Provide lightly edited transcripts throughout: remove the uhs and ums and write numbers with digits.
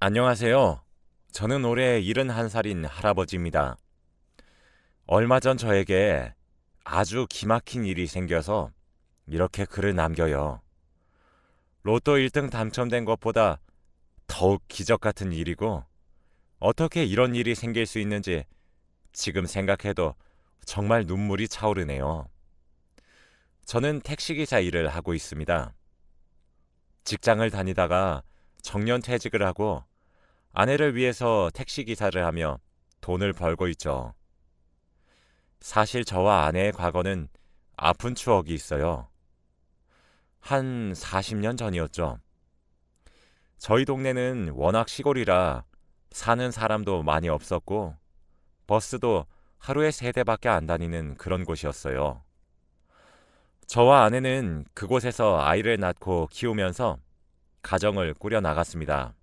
안녕하세요. 저는 올해 71살인 할아버지입니다. 얼마 전 저에게 아주 기막힌 일이 생겨서 이렇게 글을 남겨요. 로또 1등 당첨된 것보다 더욱 기적 같은 일이고 어떻게 이런 일이 생길 수 있는지 지금 생각해도 정말 눈물이 차오르네요. 저는 택시기사 일을 하고 있습니다. 직장을 다니다가 정년퇴직을 하고 아내를 위해서 택시기사를 하며 돈을 벌고 있죠. 사실 저와 아내의 과거는 아픈 추억이 있어요. 한 40년 전이었죠. 저희 동네는 워낙 시골이라 사는 사람도 많이 없었고 버스도 하루에 3대밖에 안 다니는 그런 곳이었어요. 저와 아내는 그곳에서 아이를 낳고 키우면서 가정을 꾸려 나갔습니다.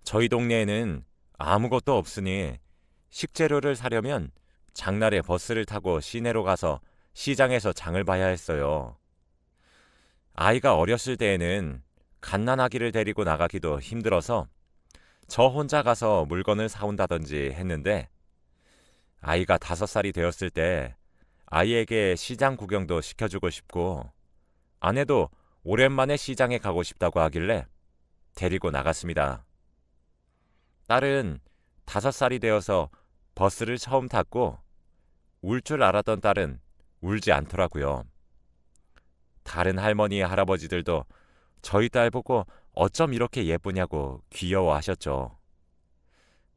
저희 동네에는 아무것도 없으니 식재료를 사려면 장날에 버스를 타고 시내로 가서 시장에서 장을 봐야 했어요. 아이가 어렸을 때에는 갓난아기를 데리고 나가기도 힘들어서 저 혼자 가서 물건을 사온다든지 했는데 아이가 5살이 되었을 때 아이에게 시장 구경도 시켜주고 싶고 아내도 오랜만에 시장에 가고 싶다고 하길래 데리고 나갔습니다. 딸은 5살이 되어서 버스를 처음 탔고 울 줄 알았던 딸은 울지 않더라고요. 다른 할머니, 할아버지들도 저희 딸 보고 어쩜 이렇게 예쁘냐고 귀여워하셨죠.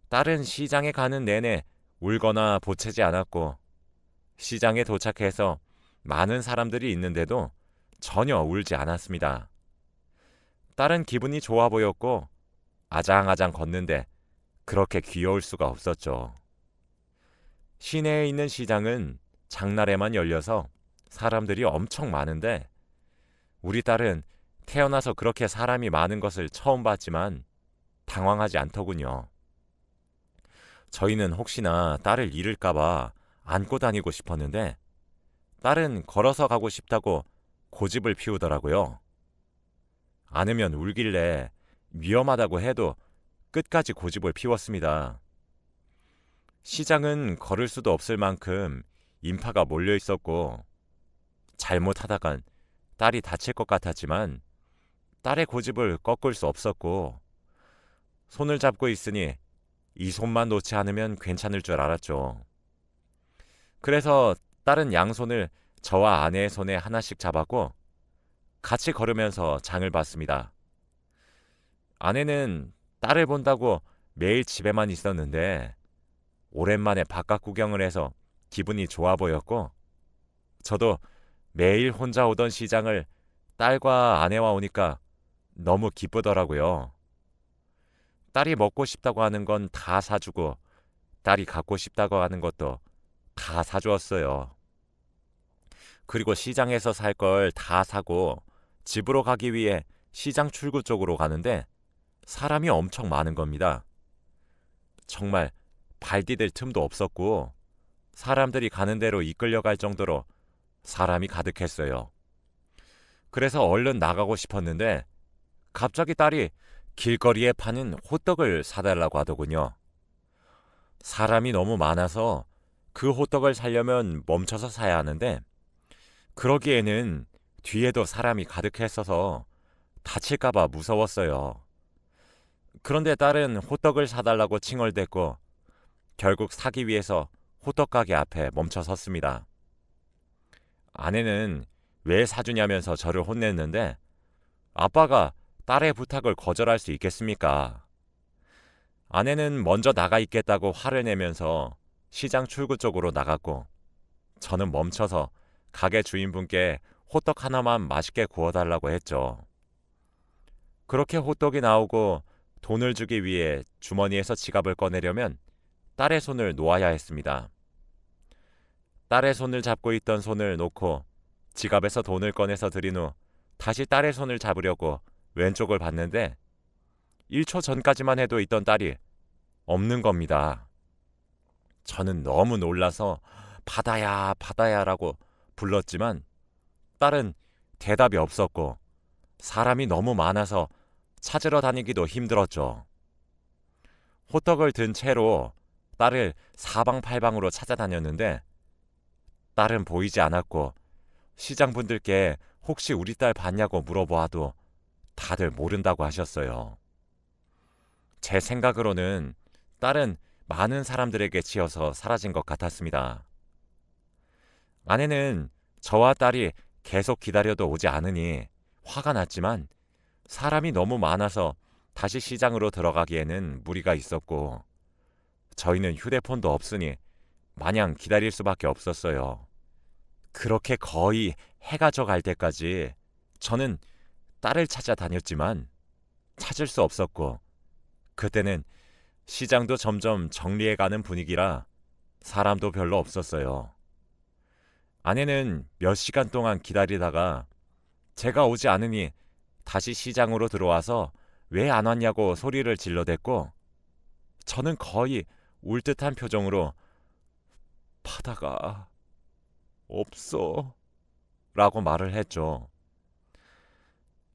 딸은 시장에 가는 내내 울거나 보채지 않았고 시장에 도착해서 많은 사람들이 있는데도 전혀 울지 않았습니다. 딸은 기분이 좋아 보였고 아장아장 걷는데 그렇게 귀여울 수가 없었죠. 시내에 있는 시장은 장날에만 열려서 사람들이 엄청 많은데 우리 딸은 태어나서 그렇게 사람이 많은 것을 처음 봤지만 당황하지 않더군요. 저희는 혹시나 딸을 잃을까봐 안고 다니고 싶었는데 딸은 걸어서 가고 싶다고 고집을 피우더라고요. 안으면 울길래 위험하다고 해도 끝까지 고집을 피웠습니다. 시장은 걸을 수도 없을 만큼 인파가 몰려 있었고 잘못하다간 딸이 다칠 것 같았지만 딸의 고집을 꺾을 수 없었고 손을 잡고 있으니 이 손만 놓지 않으면 괜찮을 줄 알았죠. 그래서 딸은 양손을 저와 아내의 손에 하나씩 잡았고 같이 걸으면서 장을 봤습니다. 아내는 딸을 본다고 매일 집에만 있었는데 오랜만에 바깥 구경을 해서 기분이 좋아 보였고 저도 매일 혼자 오던 시장을 딸과 아내와 오니까 너무 기쁘더라고요. 딸이 먹고 싶다고 하는 건 다 사주고 딸이 갖고 싶다고 하는 것도 다 사주었어요. 그리고 시장에서 살 걸 다 사고 집으로 가기 위해 시장 출구 쪽으로 가는데 사람이 엄청 많은 겁니다. 정말 발 디딜 틈도 없었고 사람들이 가는 대로 이끌려갈 정도로 사람이 가득했어요. 그래서 얼른 나가고 싶었는데 갑자기 딸이 길거리에 파는 호떡을 사달라고 하더군요. 사람이 너무 많아서 그 호떡을 사려면 멈춰서 사야 하는데 그러기에는 뒤에도 사람이 가득했어서 다칠까봐 무서웠어요. 그런데 딸은 호떡을 사달라고 칭얼댔고 결국 사기 위해서 호떡 가게 앞에 멈춰 섰습니다. 아내는 왜 사주냐면서 저를 혼냈는데 아빠가 딸의 부탁을 거절할 수 있겠습니까? 아내는 먼저 나가 있겠다고 화를 내면서 시장 출구 쪽으로 나갔고 저는 멈춰서 가게 주인분께 호떡 하나만 맛있게 구워달라고 했죠. 그렇게 호떡이 나오고 돈을 주기 위해 주머니에서 지갑을 꺼내려면 딸의 손을 놓아야 했습니다. 딸의 손을 잡고 있던 손을 놓고 지갑에서 돈을 꺼내서 드린 후 다시 딸의 손을 잡으려고 왼쪽을 봤는데 1초 전까지만 해도 있던 딸이 없는 겁니다. 저는 너무 놀라서 바다야 바다야라고 불렀지만 딸은 대답이 없었고 사람이 너무 많아서 찾으러 다니기도 힘들었죠. 호떡을 든 채로 딸을 사방팔방으로 찾아다녔는데 딸은 보이지 않았고 시장분들께 혹시 우리 딸 봤냐고 물어보아도 다들 모른다고 하셨어요. 제 생각으로는 딸은 많은 사람들에게 치여서 사라진 것 같았습니다. 아내는 저와 딸이 계속 기다려도 오지 않으니 화가 났지만 사람이 너무 많아서 다시 시장으로 들어가기에는 무리가 있었고 저희는 휴대폰도 없으니 마냥 기다릴 수밖에 없었어요. 그렇게 거의 해가 져갈 때까지 저는 딸을 찾아다녔지만 찾을 수 없었고 그때는 시장도 점점 정리해가는 분위기라 사람도 별로 없었어요. 아내는 몇 시간 동안 기다리다가 제가 오지 않으니 다시 시장으로 들어와서 왜 안 왔냐고 소리를 질러댔고 저는 거의 울 듯한 표정으로 바다가 없어 라고 말을 했죠.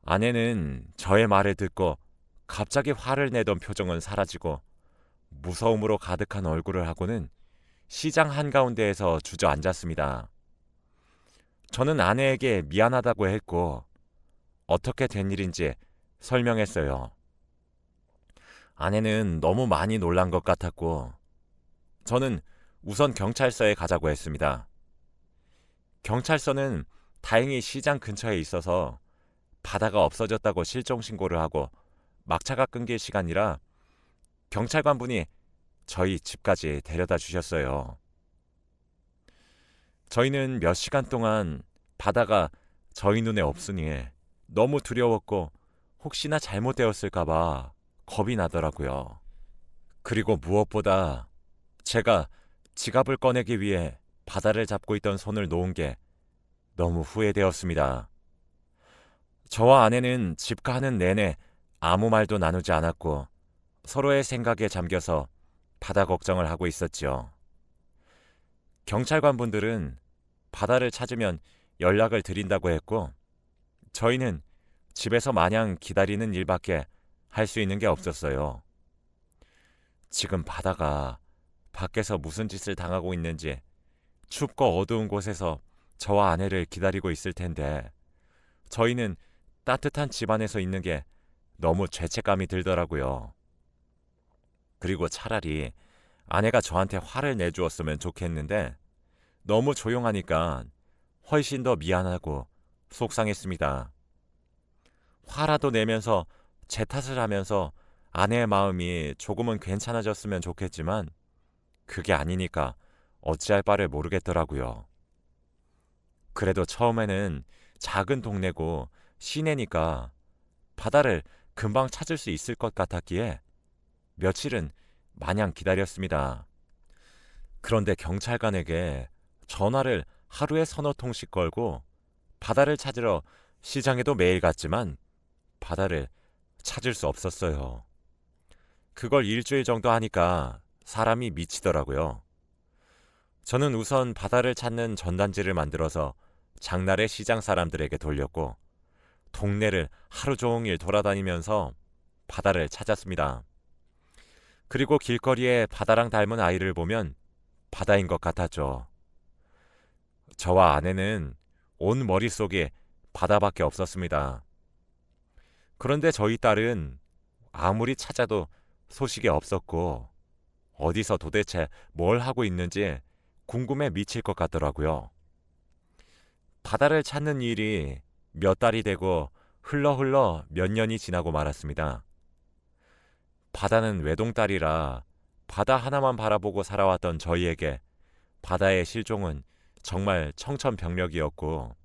아내는 저의 말을 듣고 갑자기 화를 내던 표정은 사라지고 무서움으로 가득한 얼굴을 하고는 시장 한가운데에서 주저앉았습니다. 저는 아내에게 미안하다고 했고 어떻게 된 일인지 설명했어요. 아내는 너무 많이 놀란 것 같았고 저는 우선 경찰서에 가자고 했습니다. 경찰서는 다행히 시장 근처에 있어서 바다가 없어졌다고 실종 신고를 하고 막차가 끊길 시간이라 경찰관분이 저희 집까지 데려다 주셨어요. 저희는 몇 시간 동안 바다가 저희 눈에 없으니 너무 두려웠고 혹시나 잘못되었을까봐 겁이 나더라고요. 그리고 무엇보다 제가 지갑을 꺼내기 위해 바다를 잡고 있던 손을 놓은 게 너무 후회되었습니다. 저와 아내는 집 가는 내내 아무 말도 나누지 않았고 서로의 생각에 잠겨서 바다 걱정을 하고 있었지요. 경찰관분들은 바다를 찾으면 연락을 드린다고 했고 저희는 집에서 마냥 기다리는 일밖에 할 수 있는 게 없었어요. 지금 바다가 밖에서 무슨 짓을 당하고 있는지 춥고 어두운 곳에서 저와 아내를 기다리고 있을 텐데 저희는 따뜻한 집 안에서 있는 게 너무 죄책감이 들더라고요. 그리고 차라리 아내가 저한테 화를 내주었으면 좋겠는데 너무 조용하니까 훨씬 더 미안하고 속상했습니다. 화라도 내면서 제 탓을 하면서 아내의 마음이 조금은 괜찮아졌으면 좋겠지만 그게 아니니까 어찌할 바를 모르겠더라고요. 그래도 처음에는 작은 동네고 시내니까 바다를 금방 찾을 수 있을 것 같았기에 며칠은 마냥 기다렸습니다. 그런데 경찰관에게 전화를 하루에 서너 통씩 걸고 바다를 찾으러 시장에도 매일 갔지만 바다를 찾을 수 없었어요. 그걸 일주일 정도 하니까 사람이 미치더라고요. 저는 우선 바다를 찾는 전단지를 만들어서 장날에 시장 사람들에게 돌렸고 동네를 하루 종일 돌아다니면서 바다를 찾았습니다. 그리고 길거리에 바다랑 닮은 아이를 보면 바다인 것 같았죠. 저와 아내는 온 머릿속에 바다밖에 없었습니다. 그런데 저희 딸은 아무리 찾아도 소식이 없었고 어디서 도대체 뭘 하고 있는지 궁금해 미칠 것 같더라고요. 바다를 찾는 일이 몇 달이 되고 흘러 몇 년이 지나고 말았습니다. 바다는 외동딸이라 바다 하나만 바라보고 살아왔던 저희에게 바다의 실종은 정말 청천벽력이었고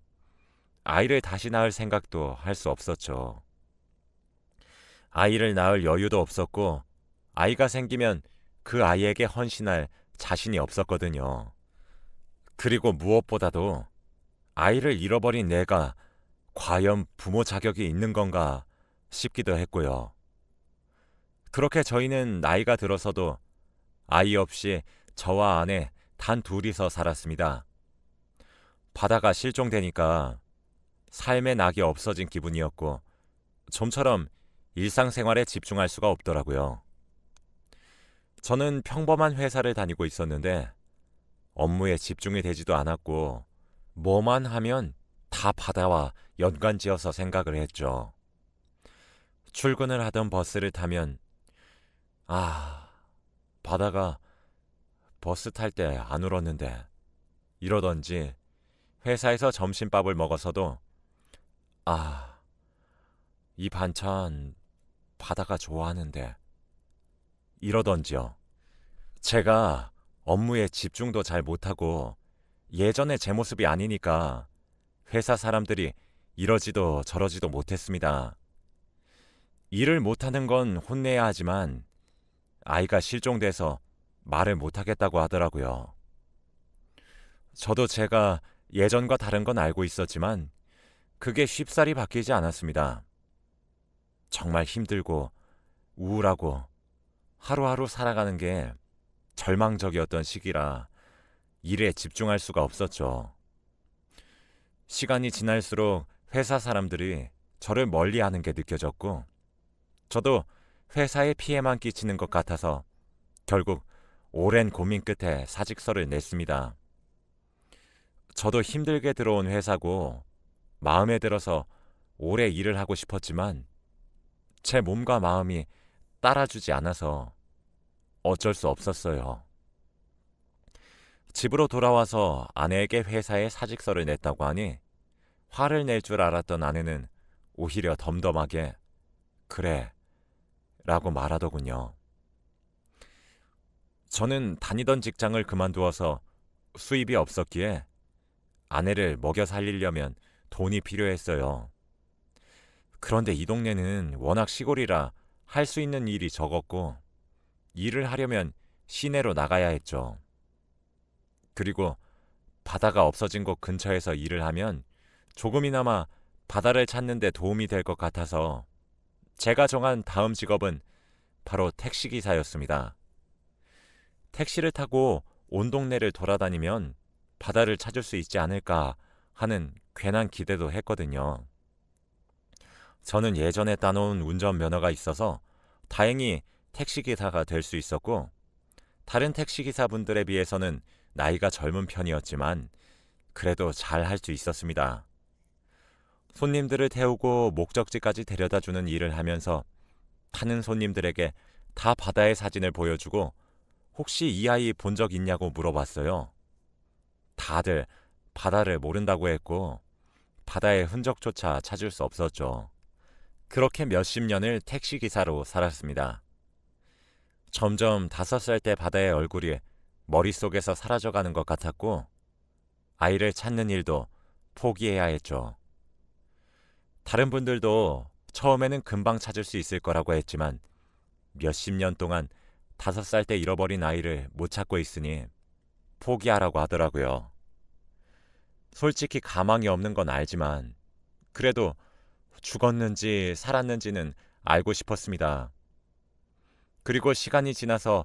아이를 다시 낳을 생각도 할 수 없었죠. 아이를 낳을 여유도 없었고 아이가 생기면 그 아이에게 헌신할 자신이 없었거든요. 그리고 무엇보다도 아이를 잃어버린 내가 과연 부모 자격이 있는 건가 싶기도 했고요. 그렇게 저희는 나이가 들어서도 아이 없이 저와 아내 단 둘이서 살았습니다. 바다가 실종되니까 삶의 낙이 없어진 기분이었고 좀처럼 일상생활에 집중할 수가 없더라고요. 저는 평범한 회사를 다니고 있었는데 업무에 집중이 되지도 않았고 뭐만 하면 다 바다와 연관지어서 생각을 했죠. 출근을 하던 버스를 타면 아, 바다가 버스 탈 때 안 울었는데 이러던지 회사에서 점심밥을 먹어서도 아, 이 반찬 바다가 좋아하는데 이러던지요. 제가 업무에 집중도 잘 못하고 예전의 제 모습이 아니니까 회사 사람들이 이러지도 저러지도 못했습니다. 일을 못하는 건 혼내야 하지만 아이가 실종돼서 말을 못하겠다고 하더라고요. 저도 제가 예전과 다른 건 알고 있었지만 그게 쉽사리 바뀌지 않았습니다. 정말 힘들고 우울하고 하루하루 살아가는 게 절망적이었던 시기라 일에 집중할 수가 없었죠. 시간이 지날수록 회사 사람들이 저를 멀리하는 게 느껴졌고 저도 회사에 피해만 끼치는 것 같아서 결국 오랜 고민 끝에 사직서를 냈습니다. 저도 힘들게 들어온 회사고 마음에 들어서 오래 일을 하고 싶었지만 제 몸과 마음이 따라주지 않아서 어쩔 수 없었어요. 집으로 돌아와서 아내에게 회사에 사직서를 냈다고 하니 화를 낼 줄 알았던 아내는 오히려 덤덤하게 그래 라고 말하더군요. 저는 다니던 직장을 그만두어서 수입이 없었기에 아내를 먹여 살리려면 돈이 필요했어요. 그런데 이 동네는 워낙 시골이라 할 수 있는 일이 적었고 일을 하려면 시내로 나가야 했죠. 그리고 바다가 없어진 곳 근처에서 일을 하면 조금이나마 바다를 찾는 데 도움이 될 것 같아서 제가 정한 다음 직업은 바로 택시기사였습니다. 택시를 타고 온 동네를 돌아다니면 바다를 찾을 수 있지 않을까 하는 괜한 기대도 했거든요. 저는 예전에 따놓은 운전면허가 있어서 다행히 택시기사가 될 수 있었고 다른 택시기사분들에 비해서는 나이가 젊은 편이었지만 그래도 잘 할 수 있었습니다. 손님들을 태우고 목적지까지 데려다주는 일을 하면서 타는 손님들에게 다 바다의 사진을 보여주고 혹시 이 아이 본 적 있냐고 물어봤어요. 다들 바다를 모른다고 했고 바다의 흔적조차 찾을 수 없었죠. 그렇게 몇십 년을 택시기사로 살았습니다. 점점 5살 때 바다의 얼굴이 머릿속에서 사라져가는 것 같았고 아이를 찾는 일도 포기해야 했죠. 다른 분들도 처음에는 금방 찾을 수 있을 거라고 했지만 몇십 년 동안 5살 때 잃어버린 아이를 못 찾고 있으니 포기하라고 하더라고요. 솔직히 가망이 없는 건 알지만 그래도 죽었는지 살았는지는 알고 싶었습니다. 그리고 시간이 지나서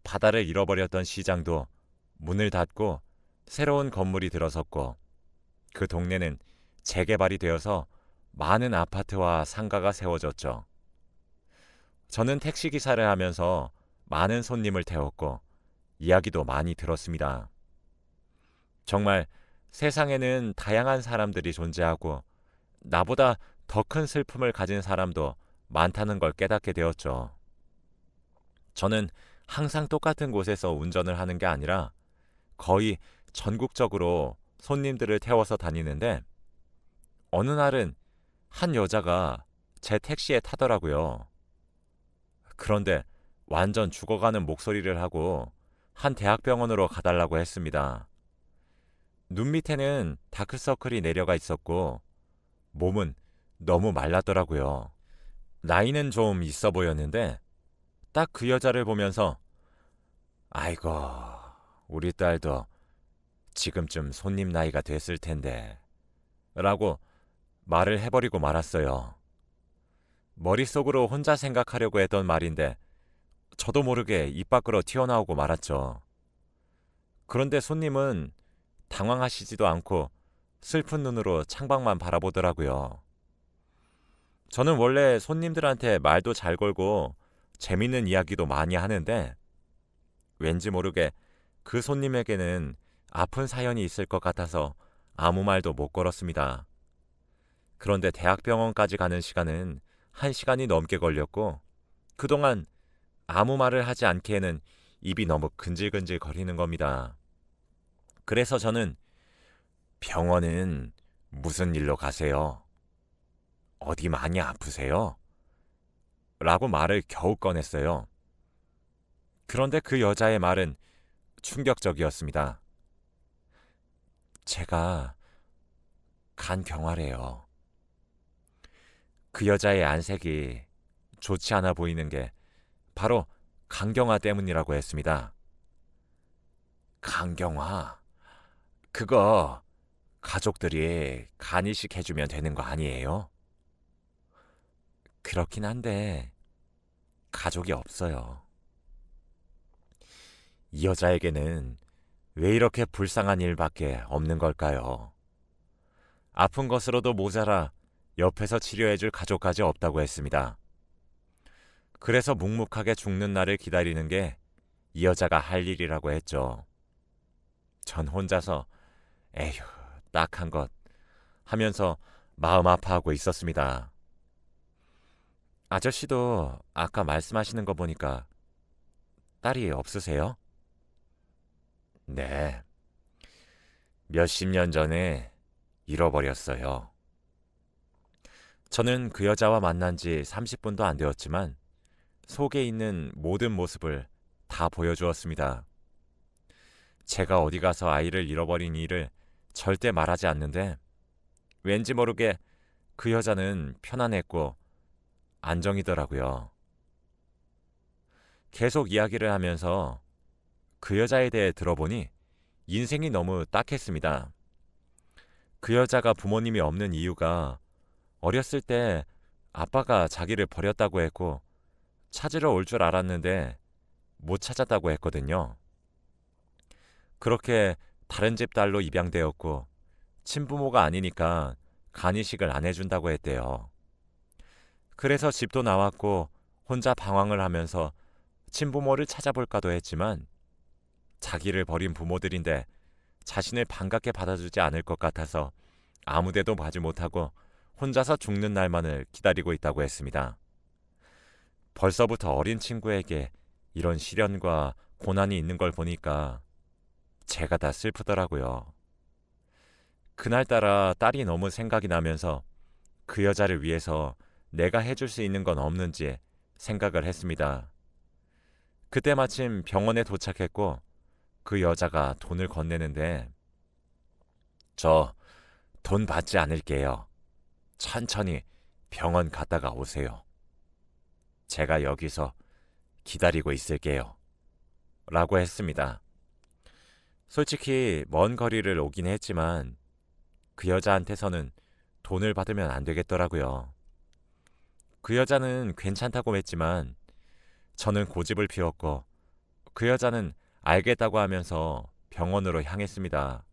바다를 잃어버렸던 시장도 문을 닫고 새로운 건물이 들어섰고 그 동네는 재개발이 되어서 많은 아파트와 상가가 세워졌죠. 저는 택시기사를 하면서 많은 손님을 태웠고 이야기도 많이 들었습니다. 정말 세상에는 다양한 사람들이 존재하고 나보다 더 큰 슬픔을 가진 사람도 많다는 걸 깨닫게 되었죠. 저는 항상 똑같은 곳에서 운전을 하는 게 아니라 거의 전국적으로 손님들을 태워서 다니는데 어느 날은 한 여자가 제 택시에 타더라고요. 그런데 완전 죽어가는 목소리를 하고 한 대학병원으로 가달라고 했습니다. 눈 밑에는 다크서클이 내려가 있었고 몸은 너무 말랐더라고요. 나이는 좀 있어 보였는데 딱 그 여자를 보면서 아이고 우리 딸도 지금쯤 손님 나이가 됐을 텐데 라고 말을 해버리고 말았어요. 머릿속으로 혼자 생각하려고 했던 말인데 저도 모르게 입 밖으로 튀어나오고 말았죠. 그런데 손님은 당황하시지도 않고 슬픈 눈으로 창밖만 바라보더라고요. 저는 원래 손님들한테 말도 잘 걸고 재밌는 이야기도 많이 하는데 왠지 모르게 그 손님에게는 아픈 사연이 있을 것 같아서 아무 말도 못 걸었습니다. 그런데 대학병원까지 가는 시간은 1시간이 넘게 걸렸고 그동안 아무 말을 하지 않기에는 입이 너무 근질근질 거리는 겁니다. 그래서 저는 병원은 무슨 일로 가세요? 어디 많이 아프세요? 라고 말을 겨우 꺼냈어요. 그런데 그 여자의 말은 충격적이었습니다. 제가 간경화래요. 그 여자의 안색이 좋지 않아 보이는 게 바로 간경화 때문이라고 했습니다. 간경화? 그거 가족들이 간이식 해주면 되는 거 아니에요? 그렇긴 한데 가족이 없어요. 이 여자에게는 왜 이렇게 불쌍한 일밖에 없는 걸까요? 아픈 것으로도 모자라 옆에서 치료해줄 가족까지 없다고 했습니다. 그래서 묵묵하게 죽는 날을 기다리는 게 이 여자가 할 일이라고 했죠. 전 혼자서 에휴, 딱한 것 하면서 마음 아파하고 있었습니다. 아저씨도 아까 말씀하시는 거 보니까 딸이 없으세요? 네. 몇십 년 전에 잃어버렸어요. 저는 그 여자와 만난 지 30분도 안 되었지만 속에 있는 모든 모습을 다 보여주었습니다. 제가 어디 가서 아이를 잃어버린 일을 절대 말하지 않는데 왠지 모르게 그 여자는 편안했고 안정이더라고요. 계속 이야기를 하면서 그 여자에 대해 들어보니 인생이 너무 딱했습니다. 그 여자가 부모님이 없는 이유가 어렸을 때 아빠가 자기를 버렸다고 했고 찾으러 올 줄 알았는데 못 찾았다고 했거든요. 그렇게 다른 집 딸로 입양되었고 친부모가 아니니까 간이식을 안 해준다고 했대요. 그래서 집도 나왔고 혼자 방황을 하면서 친부모를 찾아볼까도 했지만 자기를 버린 부모들인데 자신을 반갑게 받아주지 않을 것 같아서 아무데도 가지 못하고 혼자서 죽는 날만을 기다리고 있다고 했습니다. 벌써부터 어린 친구에게 이런 시련과 고난이 있는 걸 보니까 제가 다 슬프더라고요. 그날따라 딸이 너무 생각이 나면서 그 여자를 위해서 내가 해줄 수 있는 건 없는지 생각을 했습니다. 그때 마침 병원에 도착했고 그 여자가 돈을 건네는데 저 돈 받지 않을게요. 천천히 병원 갔다가 오세요. 제가 여기서 기다리고 있을게요. 라고 했습니다. 솔직히 먼 거리를 오긴 했지만 그 여자한테서는 돈을 받으면 안 되겠더라고요. 그 여자는 괜찮다고 했지만 저는 고집을 피웠고 그 여자는 알겠다고 하면서 병원으로 향했습니다.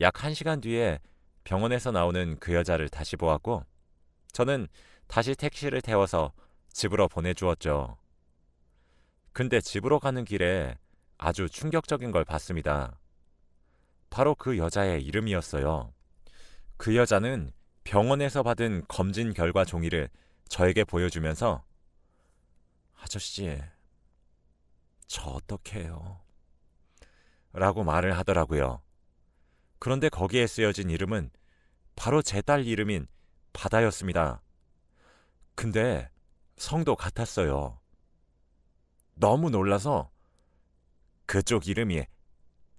약 1시간 뒤에 병원에서 나오는 그 여자를 다시 보았고 저는 다시 택시를 태워서 집으로 보내주었죠. 근데 집으로 가는 길에 아주 충격적인 걸 봤습니다. 바로 그 여자의 이름이었어요. 그 여자는 병원에서 받은 검진 결과 종이를 저에게 보여주면서 아저씨, 저 어떡해요? 라고 말을 하더라고요. 그런데 거기에 쓰여진 이름은 바로 제 딸 이름인 바다였습니다. 근데 성도 같았어요. 너무 놀라서 그쪽 이름이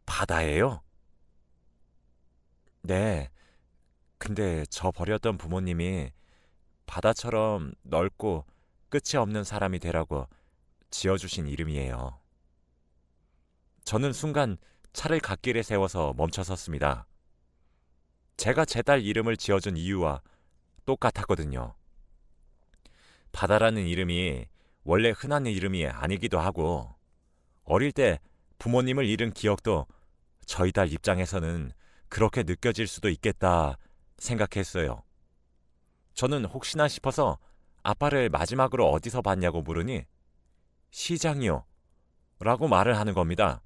바다예요? 네. 근데 저 버렸던 부모님이 바다처럼 넓고 끝이 없는 사람이 되라고 지어주신 이름이에요. 저는 순간 차를 갓길에 세워서 멈춰 섰습니다. 제가 제 딸 이름을 지어준 이유와 똑같았거든요. 바다라는 이름이 원래 흔한 이름이 아니기도 하고 어릴 때 부모님을 잃은 기억도 저희 딸 입장에서는 그렇게 느껴질 수도 있겠다 생각했어요. 저는 혹시나 싶어서 아빠를 마지막으로 어디서 봤냐고 물으니 시장이요 라고 말을 하는 겁니다.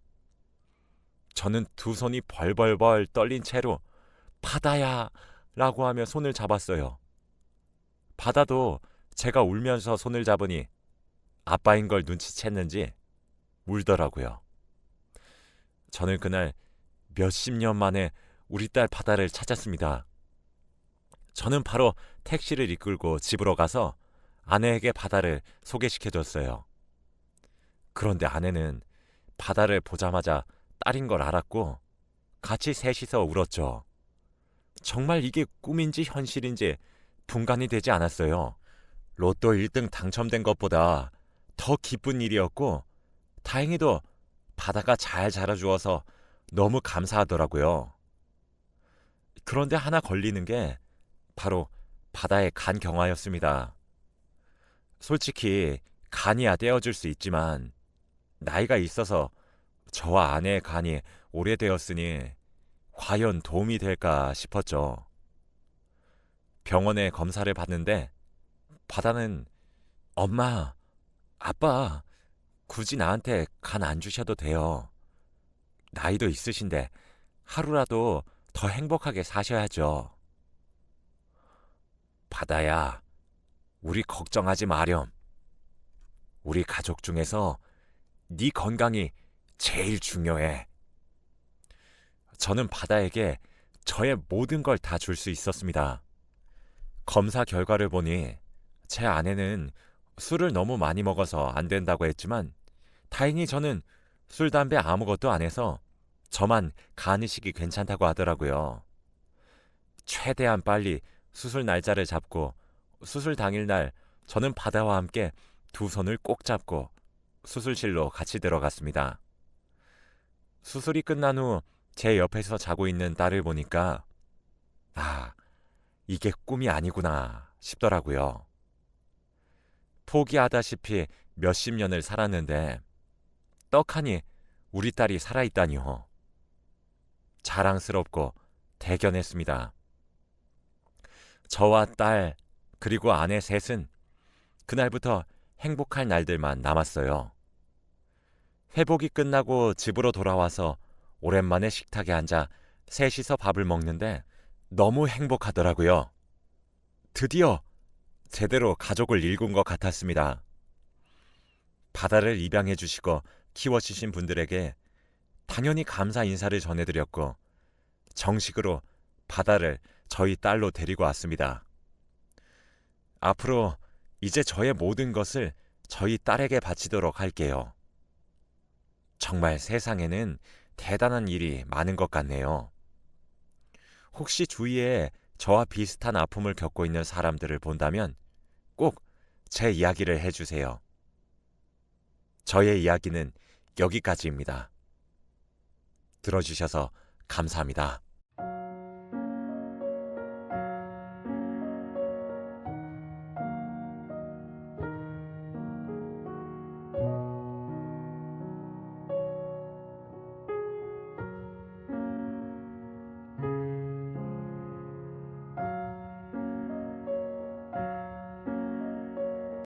저는 두 손이 벌벌벌 떨린 채로 바다야 라고 하며 손을 잡았어요. 바다도 제가 울면서 손을 잡으니 아빠인 걸 눈치챘는지 울더라고요. 저는 그날 몇십 년 만에 우리 딸 바다를 찾았습니다. 저는 바로 택시를 이끌고 집으로 가서 아내에게 바다를 소개시켜줬어요. 그런데 아내는 바다를 보자마자 딸인 걸 알았고 같이 셋이서 울었죠. 정말 이게 꿈인지 현실인지 분간이 되지 않았어요. 로또 1등 당첨된 것보다 더 기쁜 일이었고 다행히도 바다가 잘 자라주어서 너무 감사하더라고요. 그런데 하나 걸리는 게 바로 바다의 간 경화였습니다. 솔직히 간이야 떼어줄 수 있지만 나이가 있어서 저와 아내의 간이 오래되었으니 과연 도움이 될까 싶었죠. 병원에 검사를 받는데 바다는 엄마, 아빠, 굳이 나한테 간 안 주셔도 돼요. 나이도 있으신데 하루라도 더 행복하게 사셔야죠. 바다야, 우리 걱정하지 마렴. 우리 가족 중에서 네 건강이 제일 중요해. 저는 바다에게 저의 모든 걸 다 줄 수 있었습니다. 검사 결과를 보니 제 아내는 술을 너무 많이 먹어서 안 된다고 했지만 다행히 저는 술, 담배 아무것도 안 해서 저만 간이식이 괜찮다고 하더라고요. 최대한 빨리 수술 날짜를 잡고 수술 당일날 저는 바다와 함께 두 손을 꼭 잡고 수술실로 같이 들어갔습니다. 수술이 끝난 후 제 옆에서 자고 있는 딸을 보니까 아, 이게 꿈이 아니구나 싶더라고요. 포기하다시피 몇십 년을 살았는데 떡하니 우리 딸이 살아있다니요. 자랑스럽고 대견했습니다. 저와 딸 그리고 아내 셋은 그날부터 행복할 날들만 남았어요. 회복이 끝나고 집으로 돌아와서 오랜만에 식탁에 앉아 셋이서 밥을 먹는데 너무 행복하더라고요. 드디어 제대로 가족을 이룬 것 같았습니다. 바다를 입양해 주시고 키워주신 분들에게 당연히 감사 인사를 전해드렸고 정식으로 바다를 저희 딸로 데리고 왔습니다. 앞으로 이제 저의 모든 것을 저희 딸에게 바치도록 할게요. 정말 세상에는 대단한 일이 많은 것 같네요. 혹시 주위에 저와 비슷한 아픔을 겪고 있는 사람들을 본다면 꼭 제 이야기를 해주세요. 저의 이야기는 여기까지입니다. 들어주셔서 감사합니다.